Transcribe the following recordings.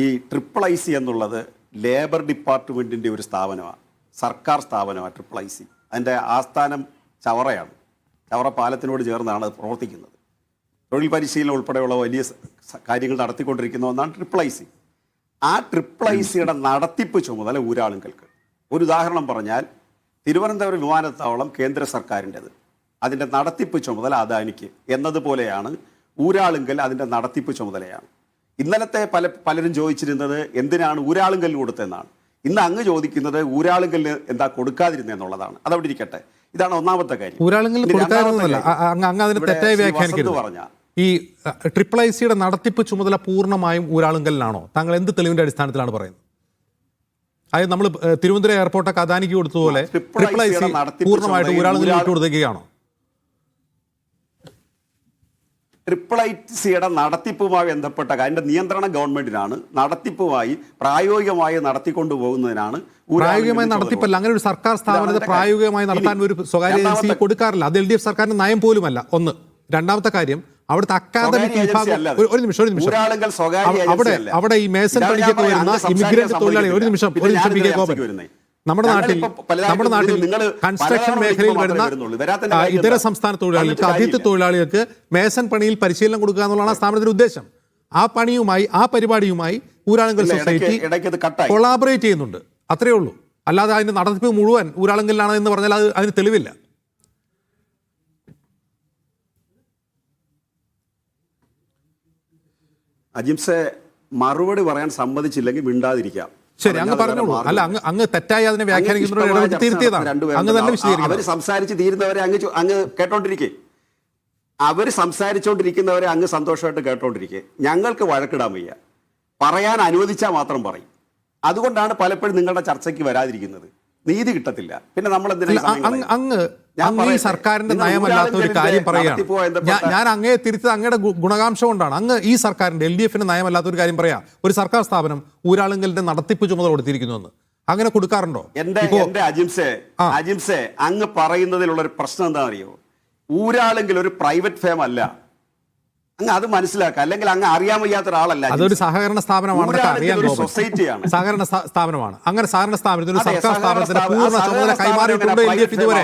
ഈ IIIC എന്നുള്ളത് labour ഡിപ്പാർട്ട്മെൻറ്റിൻ്റെ ഒരു സ്ഥാപനമാണ്, സർക്കാർ സ്ഥാപനമാണ് IIIC. അതിൻ്റെ ആസ്ഥാനം ചവറയാണ്. ചവറ പാലത്തിനോട് ചേർന്നാണ് അത് പ്രവർത്തിക്കുന്നത്. തൊഴിൽ പരിശീലനം ഉൾപ്പെടെയുള്ള വലിയ കാര്യങ്ങൾ നടത്തിക്കൊണ്ടിരിക്കുന്ന ഒന്നാണ് IIIC. ആ IIICയുടെ നടത്തിപ്പ് ചുമതല ഊരാളുങ്കൽക്ക്. ഒരു ഉദാഹരണം പറഞ്ഞാൽ, തിരുവനന്തപുരം വിമാനത്താവളം കേന്ദ്ര സർക്കാരിൻ്റെത്, അതിൻ്റെ നടത്തിപ്പ് ചുമതല അദാനിക്ക് എന്നതുപോലെയാണ് ഊരാളുങ്കൽ അതിൻ്റെ നടത്തിപ്പ് ചുമതലയാണ്. ഇന്നലത്തെ പലരും ചോദിച്ചിരുന്നത് എന്തിനാണ് ഊരാളുങ്കൽ കൊടുത്തതെന്നാണ്. ഇന്ന് അങ്ങ് ചോദിക്കുന്നത് ഊരാളുങ്കലിന് എന്താ കൊടുക്കാതിരുന്നെന്നുള്ളതാണ്. അതവിടെ ഇരിക്കട്ടെ. ഇതാണ് ഒന്നാമത്തെ കാര്യം. ഈ IIICയുടെ നടത്തിപ്പ് ചുമതല പൂർണ്ണമായും ഊരാളുങ്കലിനാണോ? താങ്കൾ എന്ത് തെളിവിന്റെ അടിസ്ഥാനത്തിലാണ് പറയുന്നത്? അതായത് നമ്മൾ തിരുവനന്തപുരം എയർപോർട്ടൊക്കെ അദാനിക്ക് കൊടുത്തതുപോലെ IIIC പൂർണ്ണമായിട്ട് ഊരാളുങ്കലിൽ വിട്ടു കൊടുക്കുകയാണോ? IIICയുടെ നടത്തിപ്പുമായി ബന്ധപ്പെട്ട അതിന്റെ നിയന്ത്രണം ഗവൺമെന്റിനാണ്. നടത്തിപ്പുമായി പ്രായോഗികമായി നടത്തിക്കൊണ്ടു പോകുന്നതിനാണ്. പ്രായോഗികമായി നടത്തിപ്പല്ല, അങ്ങനെ ഒരു സർക്കാർ സ്ഥാപനത്തെ പ്രായോഗികമായി നടത്താൻ ഒരു സ്വകാര്യ ഏജൻസി കൊടുക്കാറില്ല. അത് LDF സർക്കാരിന്റെ നയം പോലുമല്ല. ഒന്ന്. രണ്ടാമത്തെ കാര്യം, അവിടുത്തെ അക്കാദമിക് വിഭാഗം ഒരു നിമിഷം അവിടെ ഈ മേസൺ പണിക്കൊക്കെ വരുന്ന ഇമിഗ്രന്റ് തൊഴിലാളികൾ നമ്മുടെ നാട്ടിൽ കൺസ്ട്രക്ഷൻ മേഖലയിൽ വരുന്ന ഇതര സംസ്ഥാന തൊഴിലാളികൾക്ക്, അതിഥി തൊഴിലാളികൾക്ക് മേസൺ പണിയിൽ പരിശീലനം കൊടുക്കുക എന്നുള്ളതാണ് സ്ഥാപനത്തിന്റെ ഉദ്ദേശം. ആ പണിയുമായി, ആ പരിപാടിയുമായി ഊരാളുങ്കൽ സൊസൈറ്റി കൊളാബറേറ്റ് ചെയ്യുന്നുണ്ട്. അത്രയേ ഉള്ളൂ. അല്ലാതെ അതിന്റെ നടത്തിപ്പ് മുഴുവൻ ഊരാളുങ്കലിലാണ് എന്ന് പറഞ്ഞാൽ അതിന് തെളിവില്ല. അജിംസെ, മറുപടി പറയാൻ സമ്മതിച്ചില്ലെങ്കിൽ മിണ്ടാതിരിക്കാം. ശരി, അങ്ങ് പറഞ്ഞോളൂ. അല്ല, അങ്ങ് തെറ്റായി അതിനെ വ്യാഖ്യാനിക്കുന്നതാണ്. അവർ സംസാരിച്ച് തീരുന്നവരെ അങ്ങ് കേട്ടോണ്ടിരിക്കേ. അവർ സംസാരിച്ചോണ്ടിരിക്കുന്നവരെ അങ്ങ് സന്തോഷമായിട്ട് കേട്ടോണ്ടിരിക്കേ. ഞങ്ങൾക്ക് വഴക്കിടാൻ വയ്യ. പറയാൻ അനുവദിച്ചാൽ മാത്രം പറയും. അതുകൊണ്ടാണ് പലപ്പോഴും നിങ്ങളുടെ ചർച്ചയ്ക്ക് വരാതിരിക്കുന്നത്. നീതി കിട്ടത്തില്ല. പിന്നെ നമ്മൾ അങ്ങ് ഈ സർക്കാരിന്റെ നയമല്ലാത്ത ഒരു കാര്യം പറയുകയാണ്. ഞാൻ അങ്ങയെ തിരിച്ചത് അങ്ങയുടെ ഗുണകാംക്ഷം കൊണ്ടാണ്. അങ്ങ് ഈ സർക്കാരിന്റെ LDFന്റെ നയമല്ലാത്ത ഒരു കാര്യം പറയാം. ഒരു സർക്കാർ സ്ഥാപനം ഊരാളുങ്കലിന്റെ നടത്തിപ്പ് ചുമതല കൊടുത്തിരിക്കുന്നു എന്ന്. അങ്ങനെ കൊടുക്കാറുണ്ടോ? എന്റെ അജിംസെ, അങ്ങ് പറയുന്നതിലുള്ള ഒരു പ്രശ്നം എന്താണെന്നറിയോ? ഊരാളുങ്കൽ ഒരു പ്രൈവറ്റ് ഫേം അല്ല. അങ്ങ് അത് മനസ്സിലാക്കുക. അല്ലെങ്കിൽ അങ്ങ് അറിയാൻ വയ്യാത്ത ഒരാളല്ല. അതൊരു സഹകരണ സ്ഥാപനമാണ്, സൊസൈറ്റിയാണ്, സഹകരണ സ്ഥാപനമാണ്. അങ്ങനെ സഹകരണ സ്ഥാപനത്തിന് ഒരു സർക്കാർ സ്ഥാപനത്തിന് പൂർണ്ണ ചുമതല കൈമാറിയിട്ടുണ്ട് LDF ഇതുവരെ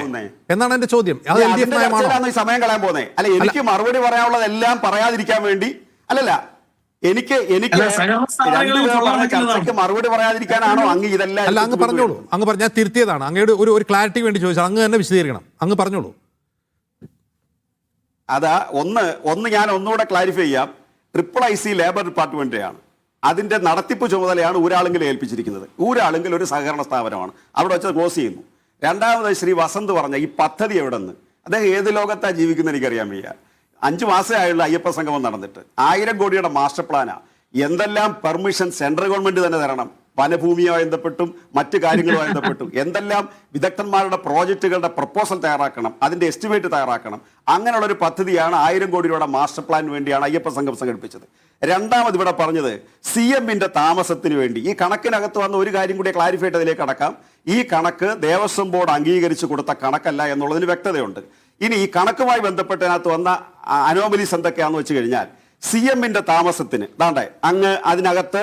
എന്നാണ് എന്റെ ചോദ്യം. അത് LDF നയമാണോ? സമയം കളയാൻ പോകുന്നത് അല്ല. എനിക്ക് മറുപടി പറയാനുള്ളതെല്ലാം പറയാതിരിക്കാൻ വേണ്ടി അല്ലല്ല. എനിക്ക് ചർച്ചയ്ക്ക് മറുപടി പറയാതിരിക്കാനാണോ അങ്ങ് ഇതെല്ലാം? അല്ല, അങ്ങ് പറഞ്ഞോളൂ. അങ്ങ് ഞാൻ തിരുത്തിയതാണ്. അങ്ങയുടെ ഒരു ക്ലാരിറ്റി വേണ്ടി ചോദിച്ചാൽ അങ്ങ് തന്നെ വിശദീകരിക്കണം. അങ്ങ് പറഞ്ഞോളൂ. അതാ ഒന്ന് ഞാൻ ഒന്നുകൂടെ ക്ലാരിഫൈ ചെയ്യാം. IIIC ലേബർ ഡിപ്പാർട്ട്മെന്റിനെയാണ്. അതിന്റെ നടത്തിപ്പ് ചുമതലയാണ് ഊരാളുങ്കൽ ഏൽപ്പിച്ചിരിക്കുന്നത്. ഊരാളുങ്കൽ ഒരു സഹകരണ സ്ഥാപനമാണ്. അവിടെ വെച്ച് ക്ലോസ് ചെയ്യുന്നു. രണ്ടാമത് ശ്രീ വസന്ത് പറഞ്ഞ ഈ പദ്ധതി എവിടെ നിന്ന്, അദ്ദേഹം ഏത് ലോകത്താണ് ജീവിക്കുന്നത് എനിക്കറിയാൻ വയ്യ. 5 മാസമേ ആയുള്ള അയ്യപ്പ സംഗമം നടന്നിട്ട് 1000 കോടിയുടെ മാസ്റ്റർ പ്ലാനാ. എന്തെല്ലാം പെർമിഷൻ സെൻട്രൽ ഗവൺമെന്റ് തന്നെ തരണം. വനഭൂമിയുമായി ബന്ധപ്പെട്ടും മറ്റു കാര്യങ്ങളുമായി ബന്ധപ്പെട്ടും എന്തെല്ലാം വിദഗ്ധന്മാരുടെ പ്രോജക്റ്റുകളുടെ പ്രപ്പോസൽ തയ്യാറാക്കണം, അതിന്റെ എസ്റ്റിമേറ്റ് തയ്യാറാക്കണം. അങ്ങനെയുള്ളൊരു പദ്ധതിയാണ് 1000 കോടി രൂപയുടെ മാസ്റ്റർ പ്ലാൻ വേണ്ടിയാണ് അയ്യപ്പ സംഘം സംഘടിപ്പിച്ചത്. രണ്ടാമത് ഇവിടെ പറഞ്ഞത് CMന്റെ താമസത്തിന് വേണ്ടി. ഈ കണക്കിനകത്ത് വന്ന ഒരു കാര്യം കൂടി ക്ലാരിഫൈ ചെയ്ത് അതിലേക്ക് കടക്കാം. ഈ കണക്ക് ദേവസ്വം ബോർഡ് അംഗീകരിച്ചു കൊടുത്ത കണക്കല്ല എന്നുള്ളതിന് വ്യക്തതയുണ്ട്. ഇനി ഈ കണക്കുമായി ബന്ധപ്പെട്ടതിനകത്ത് വന്ന അനോമലീസ് എന്തൊക്കെയാണെന്ന് വെച്ച് കഴിഞ്ഞാൽ, CMന്റെ താമസത്തിന് അങ്ങ് അതിനകത്ത്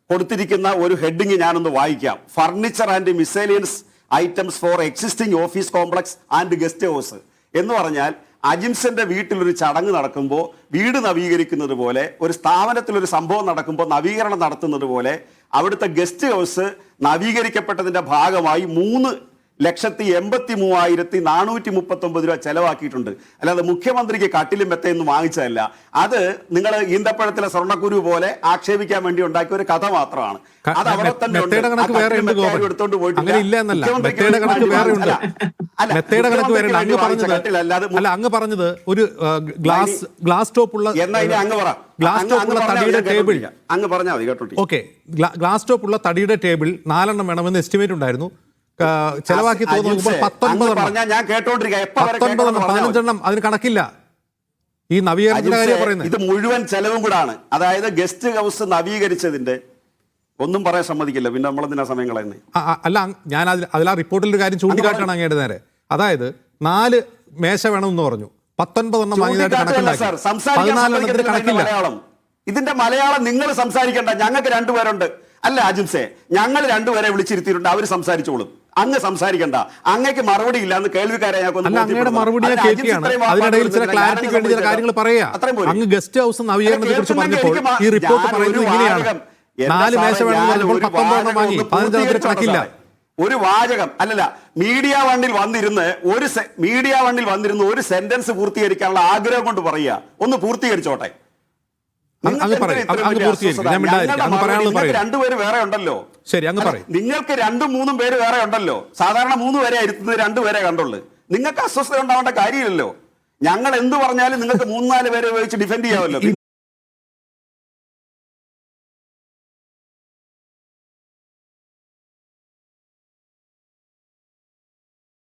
കൊടുത്തിരിക്കുന്ന ഒരു ഹെഡിങ് ഞാനൊന്ന് വായിക്കാം. Furniture and miscellaneous items for existing office complex and guest house എന്ന് പറഞ്ഞാൽ, അജിംസന്റെ വീട്ടിലൊരു ചടങ്ങ് നടക്കുമ്പോൾ വീട് നവീകരിക്കുന്നത് പോലെ, ഒരു സ്ഥാപനത്തിലൊരു സംഭവം നടക്കുമ്പോൾ നവീകരണം നടത്തുന്നത് പോലെ അവിടുത്തെ ഗസ്റ്റ് ഹൗസ് നവീകരിക്കപ്പെട്ടതിന്റെ ഭാഗമായി 3,83,439 രൂപ ചെലവാക്കിയിട്ടുണ്ട്. അല്ലാതെ മുഖ്യമന്ത്രിക്ക് കട്ടിലും മെത്തയൊന്നും വാങ്ങിച്ചതല്ല. അത് നിങ്ങൾ ഈന്തപ്പഴത്തിലെ സ്വർണ്ണക്കുരു പോലെ ആക്ഷേപിക്കാൻ വേണ്ടി ഉണ്ടാക്കിയ ഒരു കഥ മാത്രമാണ്. അത് അവിടെ തന്നെ എടുത്തോണ്ട് പോയിട്ട് അങ്ങ് പറഞ്ഞത് ഒരു ഗ്ലാസ് ടോപ്പുള്ള ടേബിൾ, അങ്ങ് പറഞ്ഞാൽ മതി കേട്ടോ. ഓക്കെ, ഗ്ലാസ് ടോപ്പുള്ള തടിയുടെ ടേബിൾ 4 വേണമെന്ന് എസ്റ്റിമേറ്റ് ഉണ്ടായിരുന്നു. ചെലവാക്കി തോന്നുമ്പോൾ 15 അതിന് കണക്കില്ല. ഈ നവീകരണത്തിന്റെ കാര്യം പറയുന്നത് ഇത് മുഴുവൻ ചെലവും കൂടാണ്. അതായത് ഗസ്റ്റ് ഹൗസ് നവീകരിച്ചതിന്റെ ഒന്നും പറയാൻ സമ്മതിക്കില്ല. പിന്നെ നമ്മളെന്തിനാ സമയം കളയുന്നത്? അല്ല, ഞാൻ അതിൽ ആ റിപ്പോർട്ടിൽ ഒരു കാര്യം ചൂണ്ടിക്കാട്ടാണ് അങ്ങയുടെ നേരെ. അതായത് 4 മേശ വേണമെന്ന് പറഞ്ഞു, 19 വാങ്ങിയതായിട്ട് കണക്കില്ല. 14 കണക്കില്ല. ഇതിന്റെ മലയാളം നിങ്ങൾ സംസാരിക്കണ്ട, ഞങ്ങൾക്ക് രണ്ടുപേരുണ്ട്. അല്ല അജിംസെ, ഞങ്ങൾ രണ്ടുപേരെ വിളിച്ചിരുത്തിയിട്ടുണ്ട്, അവർ സംസാരിച്ചോളും. അങ്ങ് സംസാരിക്കണ്ട, അങ്ങക്ക് മറുപടി ഇല്ല എന്ന് കേൾവിക്കാരെ അല്ല, അങ്ങയുടെ മറുപടി ഞാൻ കേൾക്കുകയാണ്. അതിനിടയിൽ ചില ക്ലാരിറ്റിക്ക് വേണ്ടി ചില കാര്യങ്ങൾ പറയാ. അങ്ങ് ഗസ്റ്റ് ഹൗസ് നവീകരണത്തെ കുറിച്ച് പറഞ്ഞപ്പോൾ ഈ റിപ്പോർട്ട് പറയുന്നത് ഇങ്ങനെയാണ്: 4 മേശ വേണമെന്ന് പറഞ്ഞപ്പോൾ 19 വാങ്ങി, 15 കണക്കില്ല. ഒരു വാചകം അല്ലല്ല, മീഡിയ വണ്ണിൽ വന്നിരുന്ന് ഒരു സെന്റൻസ് പൂർത്തീകരിക്കാനുള്ള ആഗ്രഹം കൊണ്ട് പറയുക. ഒന്ന് പൂർത്തീകരിച്ചോട്ടെ. രണ്ടുപേര് വേറെ ഉണ്ടല്ലോ. ശരി, അങ്ങ് പറയും. നിങ്ങൾക്ക് 2-3 പേര് വേറെ ഉണ്ടല്ലോ. സാധാരണ 3 പേരെ ഇരുത്തുന്നത് 2 പേരെ കണ്ടുള്ളൂ. നിങ്ങൾക്ക് അസ്വസ്ഥത ഉണ്ടാവേണ്ട കാര്യമില്ലല്ലോ. ഞങ്ങൾ എന്ത് പറഞ്ഞാലും നിങ്ങൾക്ക് 3-4 പേരെ വെച്ച് ഡിഫെൻഡ് ചെയ്യാമല്ലോ.